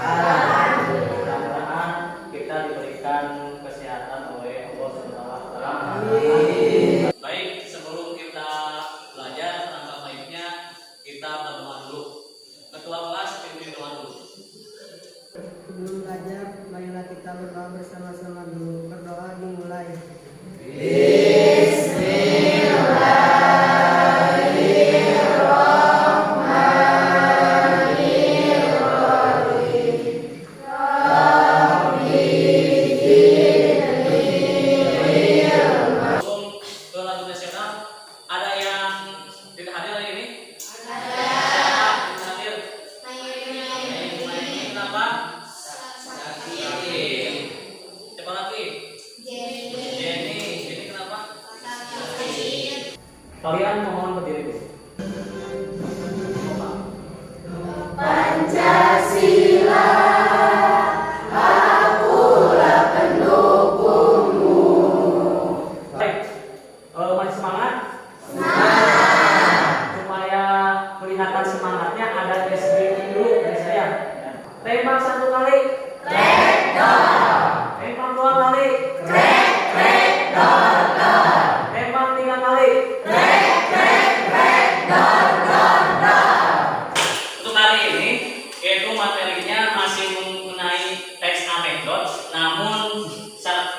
Mudah-mudahan kita diberikan kesehatan oleh Allah SWT. Baik, sebelum kita belajar, alangkah baiknya kita berdoa dulu. Ketua kelas pimpin doa dulu. Sebelum belajar, marilah kita berdoa bersama-sama dulu. Berdoa dimulai. Kalian mohon berdiri dulu. Pancasila, akulah pendukungmu. Baik, mari semangat. Supaya kelihatan semangatnya ada SBI dulu dari saya. Tembak 1 kali. Tembak 2 kali. Tembak 3 kali. Untuk hari ini, yaitu materinya masih mengenai teks anekdot, namun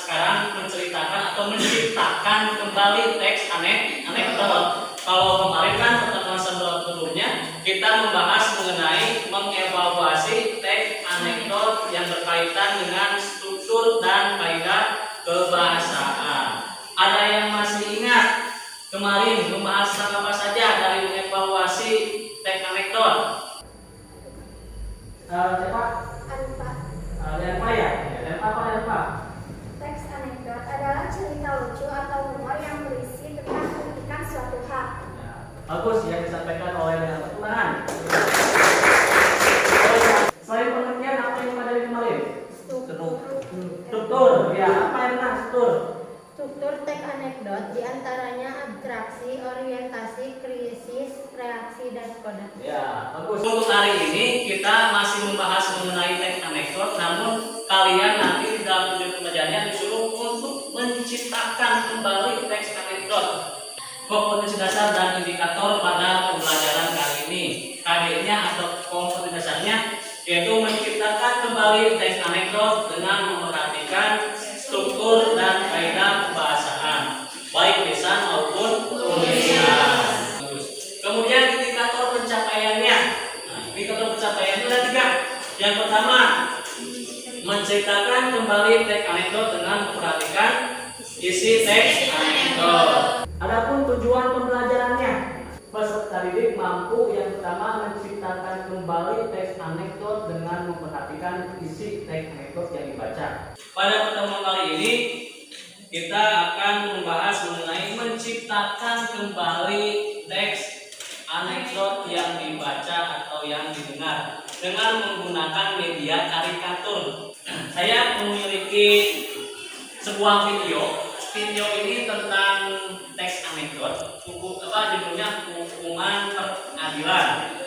sekarang menceritakan atau menciptakan kembali teks anekdot. Kalau kemarin kan pertemuan sebelumnya kita membahas mengenai mengevaluasi teks anekdot yang berkaitan dengan struktur dan kaidah kebahasaan. Ada yang masih ingat kemarin membahas apa saja dari mengevaluasi teks anekdot? Siapa? Lenpa ya? Lenpa apa Lenpa? Teks anekdot adalah cerita lucu atau humor yang berisi tentang pendidikan suatu hal. Bagus yang disampaikan oleh Tuhan. Selain pengertian, apa yang ada di kemarin? Struktur. Ya, apa yang struktur? Struktur teks anekdot diantaranya abstraksi, orientasi, krisis, reaksi, dan kode. Ya, bagus. Untuk hari ini kita masih membahas mengenai teks anekdot, namun kalian nanti di dalam video pembelajarannya disuruh untuk menciptakan kembali teks anekdot. Kompetensi dasar dan indikator pada pembelajaran kali ini. KD-nya atau kompetensi dasarnya yaitu menciptakan kembali teks anekdot dengan memperhatikan struktur dan kaidah kebahasaan, baik lisan maupun tulisan. Kemudian indikator pencapaiannya. Indikator pencapaian itu ada 3. Yang pertama, menceritakan kembali teks anekdot dengan memperhatikan isi teks anekdot. Adapun tujuan pembelajarannya, peserta didik mampu yang pertama menciptakan kembali teks anekdot dengan memperhatikan isi teks anekdot yang dibaca. Pada pertemuan kali ini kita akan membahas mengenai menciptakan kembali teks anekdot yang dibaca atau yang didengar dengan menggunakan media karikatur. Saya memiliki sebuah video. Video ini tentang teks anekdot. Judulnya Hukuman Pengadilan.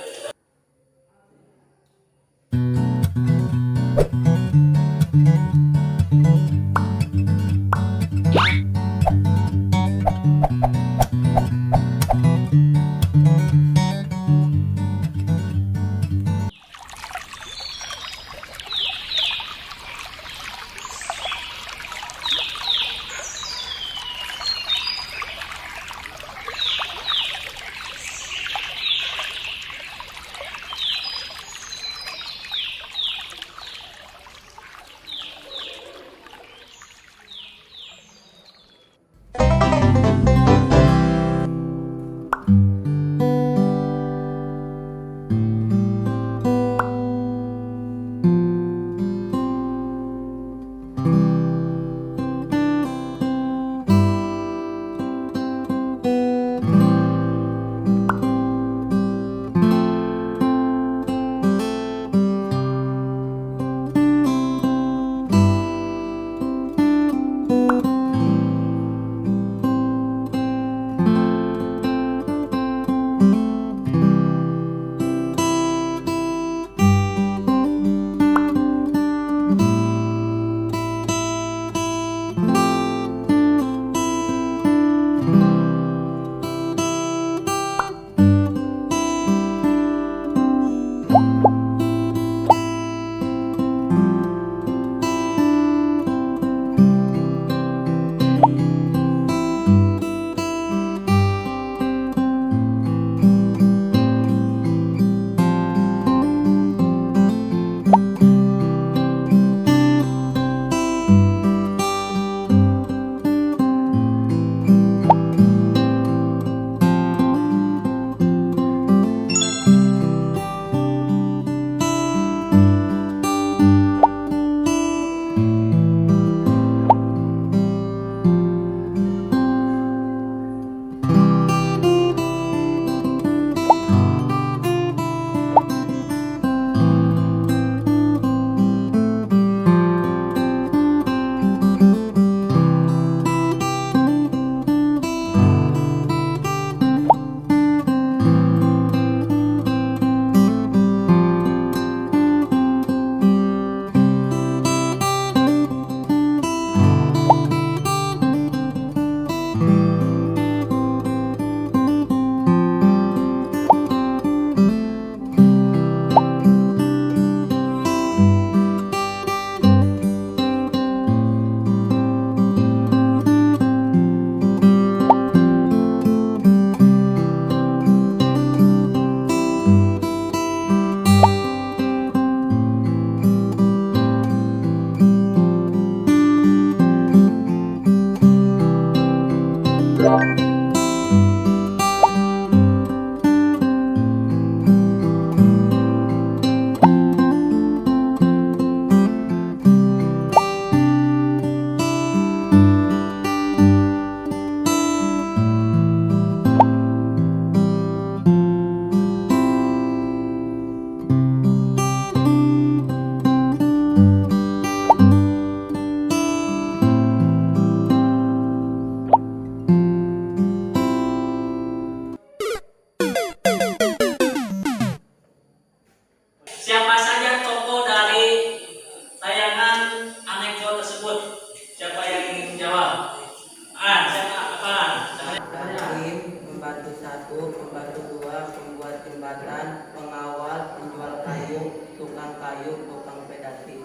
Bupang Pedati.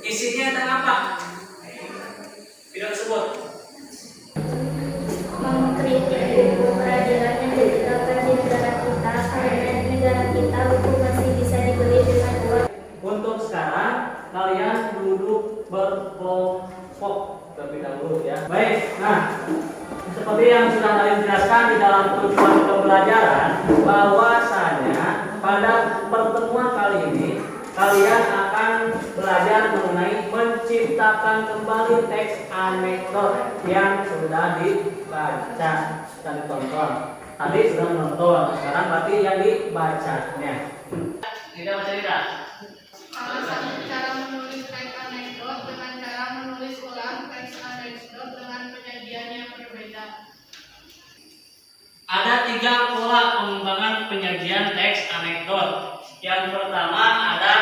Isinya tentang apa? Tidak disebut. Mengkritik hukum peradilan yang ditegakkan di negara kita, karena di negara kita hukum masih bisa dibeli dengan uang. Untuk sekarang kalian duduk berkelompok terlebih dahulu ya. Baik, nah seperti yang sudah kalian jelaskan di dalam tujuan pembelajaran, bahwasanya pada pertemuan kali ini kalian akan belajar mengenai menciptakan kembali teks anekdot yang sudah dibaca dan ditonton. Tadi sudah menonton, sekarang berarti yang dibacanya. Tidak baca tidak? Salah satu cara menulis teks anekdot dengan cara menulis ulang teks anekdot dengan penyajian yang berbeda. Ada 3 pola pengembangan penyajian teks anekdot. Yang pertama ada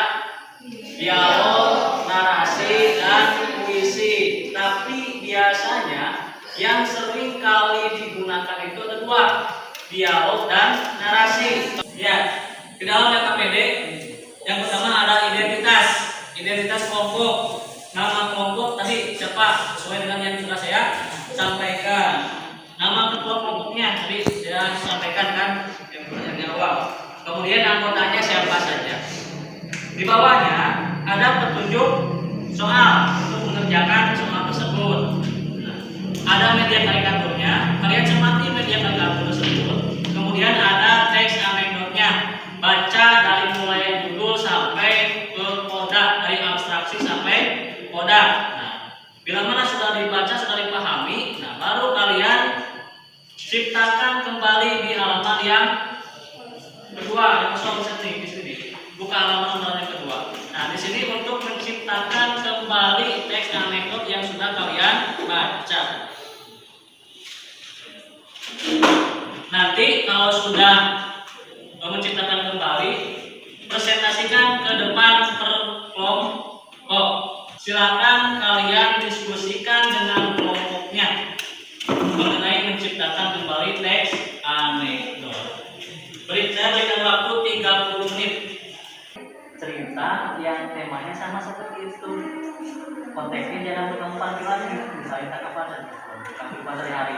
dialog, narasi, dan puisi. Tapi biasanya yang sering kali digunakan itu ada 2, dialog dan narasi. Ya, di dalam KPD yang pertama ada identitas kelompok. Nama kelompok tadi siapa? Sesuai dengan yang sudah saya sampaikan. Nama ketua kelompoknya tadi sudah sampaikan kan yang awal. Kemudian anggotanya siapa saja. Di bawahnya ada petunjuk soal untuk mengerjakan soal tersebut. Nah, ada media karikaturnya, kalian cermati media karikatur tersebut. Kemudian ada teks anekdotnya, baca dari mulai judul sampai ke koda, dari abstraksi sampai koda. Nah, bila mana sudah dibaca, sudah dipahami, nah baru kalian ciptakan kembali di halaman yang kedua, yang kosong di sini. Buka halaman yang kedua. Nah, di sini untuk menciptakan kembali teks anekdot yang sudah kalian baca. Nanti kalau sudah menciptakan kembali, presentasikan ke depan per kelompok. Silakan kalian diskusikan dengan kelompoknya mengenai menciptakan kembali teks anekdot. Saya berikan waktu 30 menit. Cerita yang temanya sama seperti itu. Konteksnya jangan berkembang lagi. Misalnya tak apa dan kehidupan sehari-hari.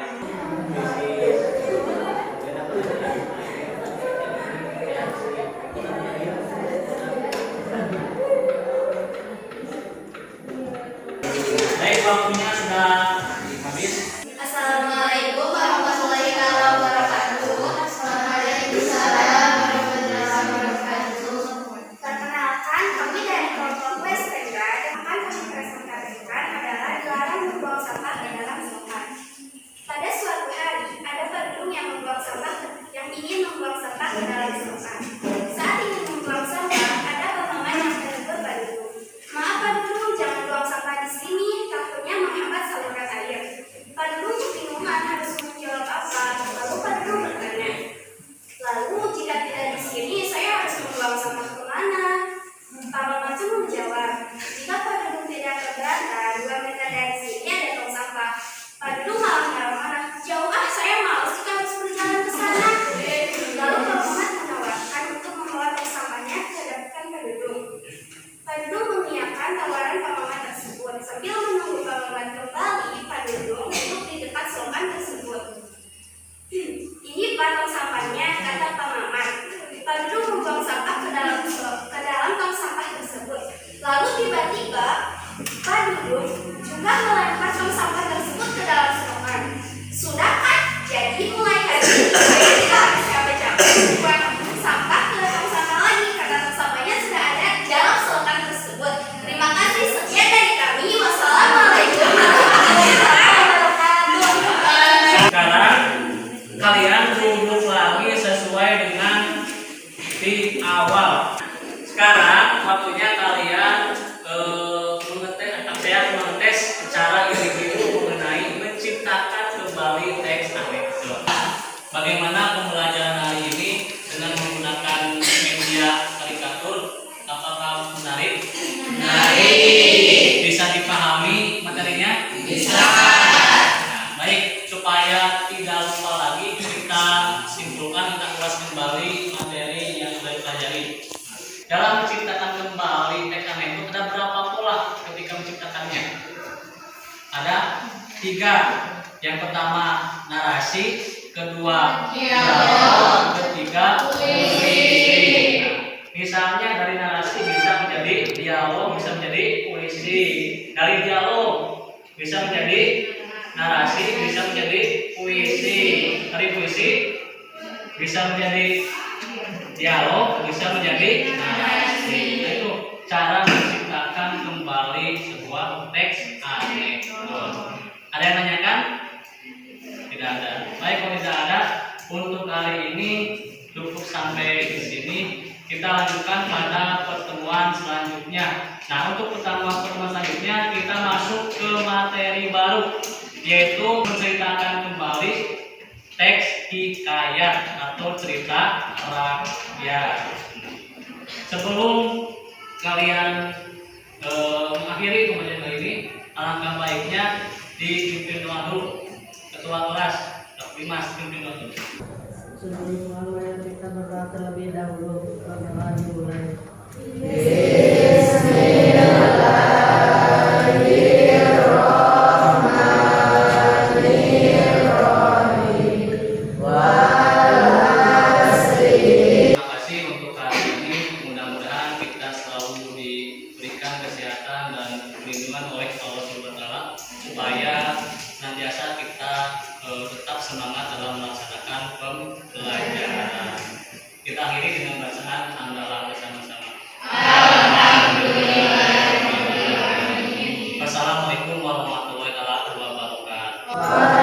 Baik, waktunya sudah habis. Assalamualaikum warahmatullahi wabarakatuh. Waalaikumsalam warahmatullahi wabarakatuh. Perkenalkan, kami dari kelompok WSPK yang akan kami presentasikan adalah dilarang membuang sampah ke dalam selokan. Pada suatu hari, ada pedulung yang ingin membuang sampah ke dalam selokan. Saat ingin membuang sampah, ada paman yang menegur pedulung. Maaf pedulung, jangan buang sampah di sini, takutnya menghambat saluran air. Pedulung kebingungan harus menjawab apa, lalu pedulung bertanya, lalu jika tidak di sini, saya harus membuang sampah kemana? Pak Mamat pun menjawab, jika pedulung tidak keberatan, 2 meter dari sini ada tong sampah. Pedulung malah marah-marah, jauh saya malas jika harus berjalan ke sana. Lalu Pak Mamat menawarkan untuk membawa tong sampahnya ke depan pedulung. Pedulung mengiyakan tawaran Pak Mamat tersebut. Sambil menunggu Pak Mamat kembali, pedulung duduk di dekat selokan tersebut. Ini Pak tong sampahnya, kata Pak Mamat. Pedulung membuang sampah ke dalam tong sampah tersebut. Lalu tiba-tiba Pak Dudung juga melempar tong sampah tersebut ke dalam selokan. Sudah kan? Jadi mulai hari ini saya tidak harus capek-capek membuang sampah ke tong sampah lagi karena tong sampahnya sudah ada di dalam selokan tersebut. Terima kasih, sekian dari kami. Wassalamualaikum warahmatullahi wabarakatuh. Sekarang kalian duduk lagi sesuai dengan di awal. Sekarang waktunya kalian mengetes cara 3. Yang pertama narasi, kedua dialog, ketiga puisi. Misalnya dari narasi bisa menjadi dialog, bisa menjadi puisi. Dari dialog bisa menjadi narasi, bisa menjadi puisi. Dari puisi bisa menjadi dialog, bisa menjadi narasi. Nah, itu cara menciptakan kembali sebuah teks anekdot. Ada yang nanyakan? Tidak ada. Baik, kalau tidak ada, untuk kali ini cukup sampai di sini. Kita lanjutkan pada pertemuan selanjutnya. Nah, untuk pertemuan selanjutnya kita masuk ke materi baru, yaitu menceritakan kembali teks hikayat atau cerita rakyat. Sebelum kalian mengakhiri pengajian kali ini, alangkah baiknya dipimpin doa dulu. Ketua kelas, Dr. Dimas, pimpin doa dulu. Sebelum mulai kita berdoa terlebih dahulu. Berdoa dimulai. Terima kasih untuk hari ini. Mudah-mudahan kita selalu diberikan kesehatan dan perlindungan oleh Allah Subhanahu wa Ta'ala, supaya senantiasa kita tetap semangat dalam melaksanakan pembelajaran. Kita akhiri dengan bacaan hamdalah bersama-sama. Alhamdulillah. Wassalamualaikum warahmatullahi wabarakatuh.